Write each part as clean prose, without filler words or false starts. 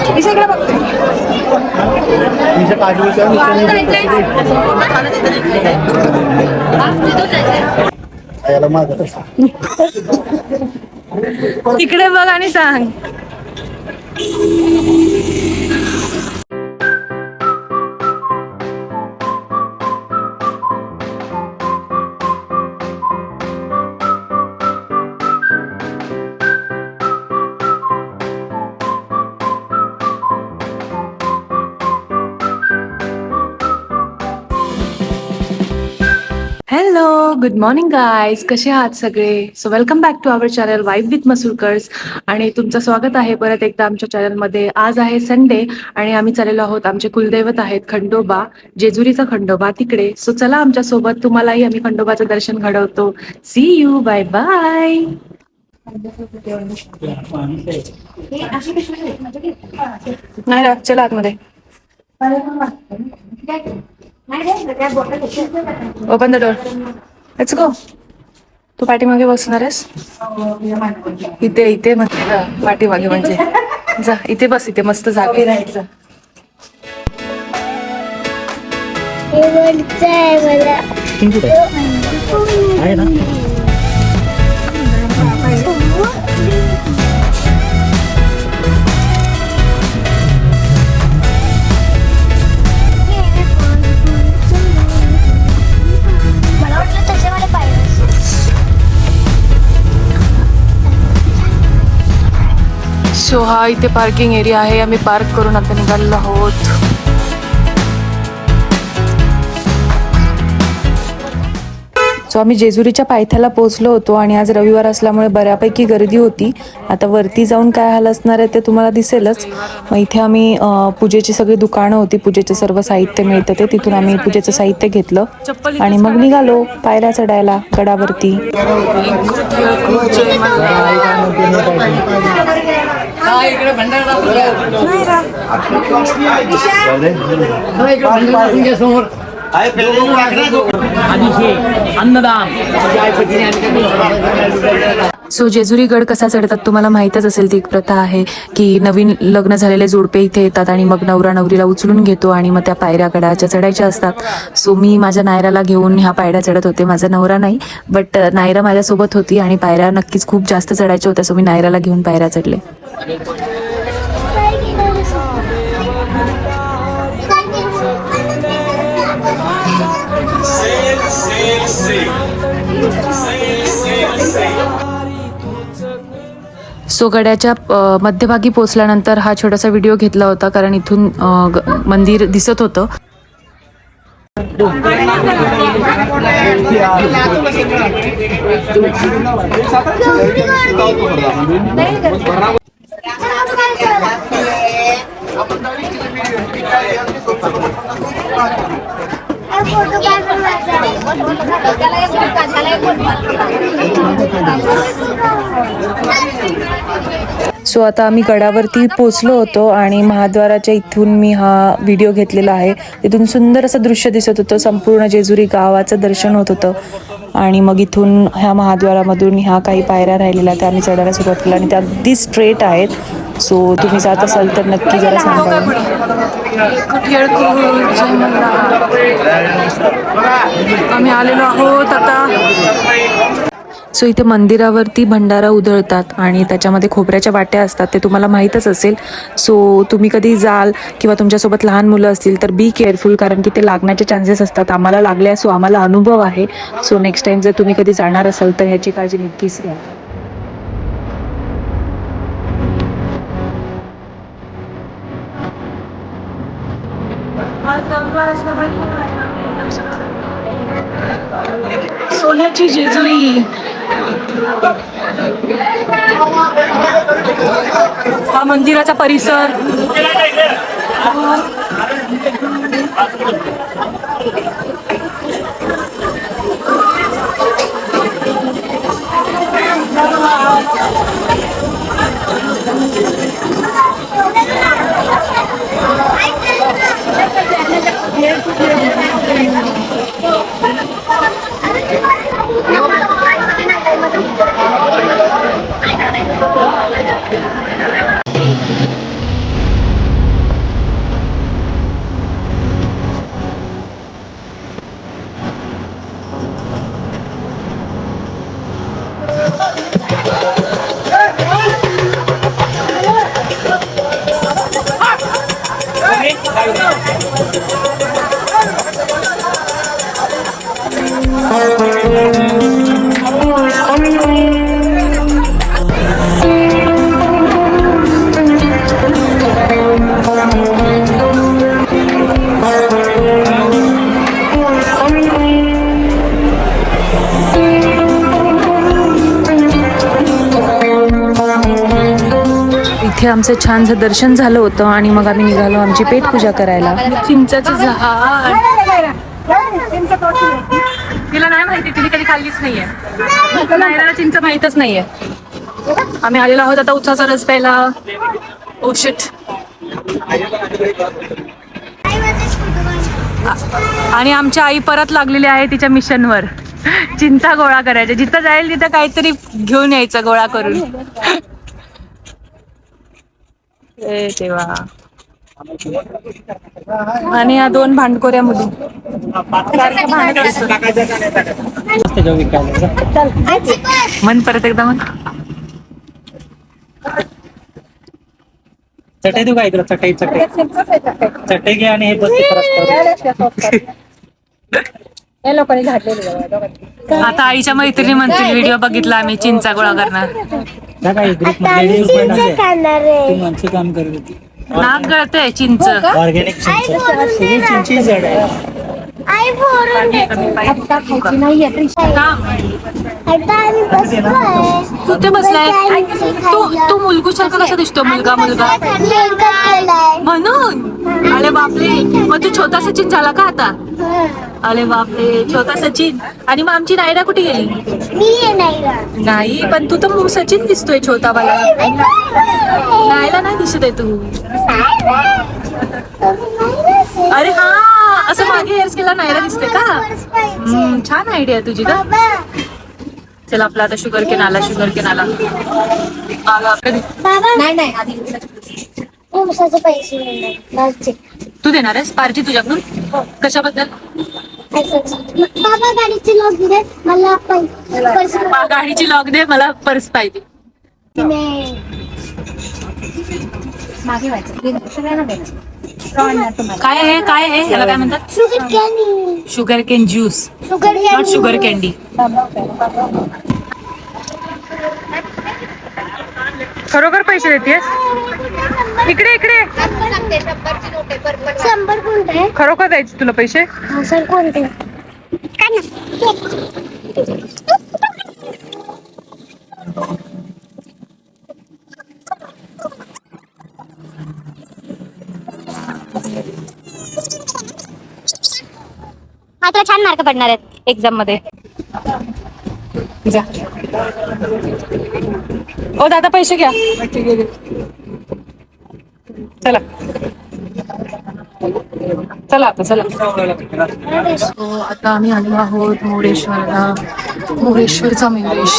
इकडे बघते. तिकडे बघ आणि सांग. Hello, good morning guys. कसे आहात सगळे? So welcome back to our channel vibe with Masurkars. आणि तुमचं स्वागत आहे परत एकदा आमच्या चॅनलमध्ये. आज आहे संडे आणि आम्ही चाललेलो आहोत, आमचे कुलदैवत आहेत खंडोबा, जेजुरीचा खंडोबा तिकडे. सो चला आमच्या सोबत, तुम्हालाही आम्ही खंडोबाचं दर्शन घडवतो. See you, bye bye. नाही रा, चला आतमध्ये. Open the door. Let's go. तू पाठीमागे बसणार आहेस? इथे इथे म्हणते का पाठीमागे? म्हणजे जा इथे बस, इथे मस्त जागा राहायचं. सो हा इथे पार्किंग एरिया आहे. आम्ही पार्क करून आता निघालेलो आहोत. सो आम्ही जेजुरीच्या पायथ्याला पोहोचलो होतो आणि आज रविवार असल्यामुळे बऱ्यापैकी गर्दी होती. आता वरती जाऊन काय हाल असणार आहे ते तुम्हाला दिसेलच. मग इथे आम्ही पूजेची सगळी दुकानं होती, पूजेचे सर्व साहित्य मिळतं ते, तिथून आम्ही पूजेचं साहित्य घेतलं आणि मग निघालो पायऱ्या चढायला गडावरती. सो जेजुरी गड कसा चढतात तुम्हाला माहीतच असेल. ती एक प्रथा आहे की नवीन लग्न झालेले जोडपे इथे येतात आणि मग नवरा नवरीला उचलून घेतो आणि मग त्या पायऱ्या गडाच्या चढायच्या असतात. सो मी माझ्या नायराला घेऊन ह्या पायऱ्या चढत होते. माझा नवरा नाही, बट नायरा माझ्यासोबत होती आणि पायऱ्या नक्कीच खूप जास्त चढायच्या होत्या. सो मी नायराला घेऊन पायऱ्या चढले. सो गडाच्या मध्यभागी पोचल्यानंतर हा छोटासा व्हिडिओ घेतला होता, कारण इथून मंदिर दिसत होतं. सो आता आम्ही गडावरती पोचलो होतो आणि महाद्वाराच्या इथून मी हा व्हिडिओ घेतलेला आहे. तिथून सुंदर असं दृश्य दिसत होतं, संपूर्ण जेजुरी गावाचं दर्शन होत होतं. आणि मग इथून ह्या महाद्वारामधून ह्या काही पायऱ्या राहिलेल्या त्या आम्ही चढायला सुरुवात केली आणि त्या अगदी स्ट्रेट आहेत. सो तुम्ही जात असाल तर नक्की जरा सांगा. आम्ही आलेलो आहोत आता. सो इथे मंदिरावरती भंडारा उधळतात आणि त्याच्यामध्ये खोबऱ्याच्या वाट्या असतात, ते तुम्हाला माहीतच असेल. सो तुम्ही कधी जाल किंवा तुमच्यासोबत लहान मुलं असतील तर बी केअरफुल, कारण की ते लागण्याचे चान्सेस असतात. आम्हाला लागले, सो आम्हाला अनुभव आहे. सो नेक्स्ट टाइम जर तुम्ही कधी जाणार असाल तर ह्याची काळजी नक्कीच घ्या. सोन्याची जेजुरी. हा मंदिराचा परिसर. आमचं छानसं दर्शन झालं होतं आणि मग आम्ही निघालो आमची पेटपूजा करायला. चिंचाचं झाड तिला नाही माहिती, तिने कधी खाल्लीच नाहीये. नायराला चिंच माहितच नाहीये. आम्ही आलेलो आहोत आता उसाचा रस प्यायला. Oh shit. आणि आमच्या आई परत लागलेली आहे तिच्या मिशनवर, चिंचा गोळा करायच्या. जिथं जाईल तिथं काहीतरी घेऊन यायचं गोळा करून. ए तेव्हा आणि या दोन भांडकोऱ्या मुली मन परत एकदा मन चटई देऊ का इकडं? चटई चटई घे आणि हे बस. या लोकांनी झाडलेलं. आता आईच्या मैत्रिणी म्हणतील व्हिडिओ बघितला आम्ही चिंचा गोळा करणार. माणसं काम करत होती. नाक गळतंय चिंच. ऑर्गॅनिक चिंची झाड आहे. तू ते बसलाय. तू मुलगूसारखा कसा दिसतो? मुलगा म्हणून. अरे बापरे, मग तू छोटा सचिन झाला का आता? अरे बापरे, छोटा सचिन. आणि मग आमची नायरा कुठे गेली? नाही, पण तू तर सचिन दिसतोय छोटा वाला. नायला नाही दिसत आहे तू. अरे हा, असं मागे हेअर्स केला नायरा दिसते का? छान आयडिया तुझी का? चला आपला आता शुगर केन आला. नाही आधी पैसे तू देणार आहेस पार्टी तुझ्याकडून? कशाबद्दल? बाबा गाडीची लॉक दे मला, गाडीची लॉक दे मला, पर्स पाहिजे. मागे व्हायचं सगळ्यांना द्यायचं. काय आहे याला काय म्हणतात? Sugar cane juice, not sugar candy. खरोखर पैसे देतेस? इकडे 100 कोणते? खरोखर द्यायचे तुला पैसे? सर कोणते? तुला छान मार्क पडणार आहेत एक्झाम मध्ये. ओ दादा पैसे घ्या. चला आता आम्ही आलो आहोत मुरेश्वरला. मुरेश्वरचा मेरेश.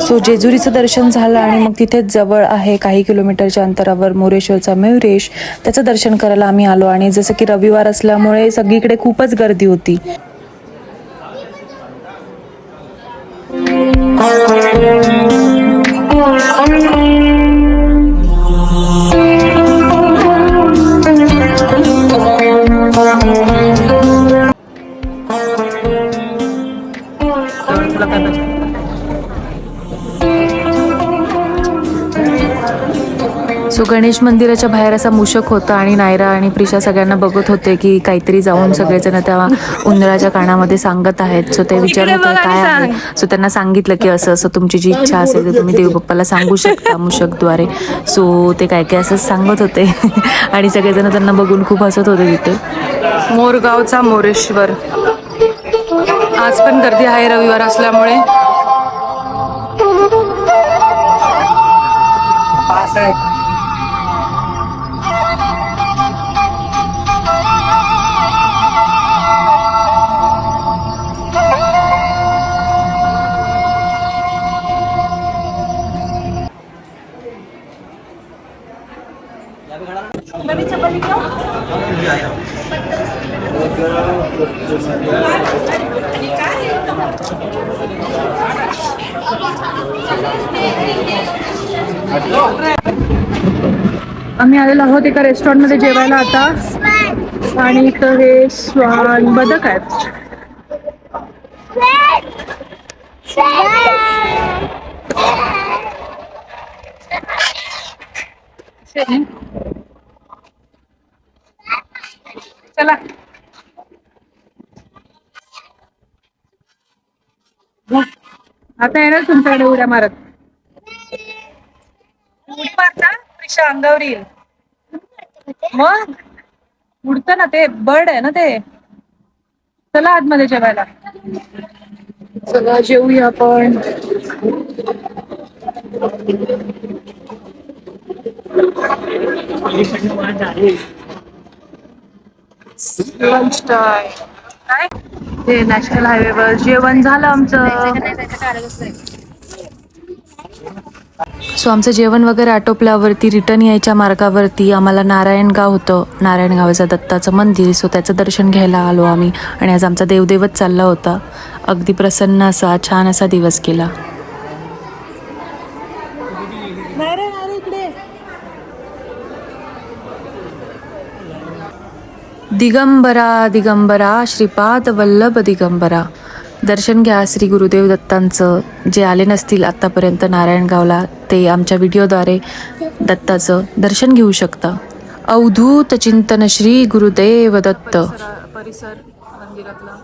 सो जेजुरीचं दर्शन झालं आणि मग तिथेच जवळ आहे काही किलोमीटरच्या अंतरावर मुरेश्वरचा मयुरेश. त्याचं दर्शन करायला आम्ही आलो आणि जसं की रविवार असल्यामुळे सगळीकडे खूपच गर्दी होती. सो गणेश मंदिराच्या बाहेर असा मूषक होता आणि नायरा आणि प्रिशा सगळ्यांना बघत होते की काहीतरी जाऊन सगळेजण त्या उंदराच्या कानामध्ये सांगत आहेत. सो ते विचारत होते काय आहे. सो त्यांना सांगितलं की असं असं तुमची जी इच्छा असेल तर तुम्ही देवबाप्पाला सांगू शकता मूषकद्वारे. सो ते काय असंच सांगत होते आणि सगळेजण त्यांना बघून खूप हसत होते. तिथे मोरगावचा मोरेश्वर. आज पण गर्दी आहे रविवार असल्यामुळे. आम्ही आलेलो आहोत एका रेस्टॉरंट मध्ये जेवायला आता. आणि इथं हे स्वान बदक आहेत. चला आता येणार तुमच्याकडे उड्या मारत. उडी मारता प्रिशा अंगावर येईल. मग उडतं ना ते, बर्ड आहे ना ते. चला आतमध्ये जेवायला. चला जेवूया आपण. Lunch time. काय ते नॅशनल हायवेवर जेवण झालं आमचं. सो आमचं जेवण वगैरे आटोपल्यावरती रिटर्न यायच्या मार्गावरती आम्हाला नारायणगाव होतं. नारायणगावाचं दत्ताचं मंदिर. सो त्याचं दर्शन घ्यायला आलो आम्ही. आणि आज आमचा देवदेवच चालला होता. अगदी प्रसन्न असा छान असा दिवस गेला. दिगंबरा दिगंबरा श्रीपाद वल्लभ दिगंबरा. दर्शन घ्या श्री गुरुदेव दत्तांचं. जे आले नसतील आत्तापर्यंत नारायणगावला ते आमच्या व्हिडिओद्वारे दत्ताचं दर्शन घेऊ शकता. अवधूत चिंतन श्री गुरुदेव दत्त. परिसर मंदिरातला.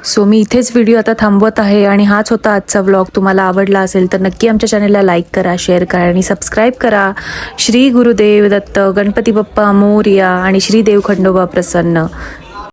सो मी इथेच व्हिडिओ आता थांबवत आहे आणि हाच होता आजचा व्लॉग. तुम्हाला आवडला असेल तर नक्की आमच्या चॅनलला लाईक करा, शेअर करा आणि सबस्क्राईब करा. श्री गुरुदेव दत्त, गणपती बाप्पा मोरया आणि श्री देव खंडोबा प्रसन्न.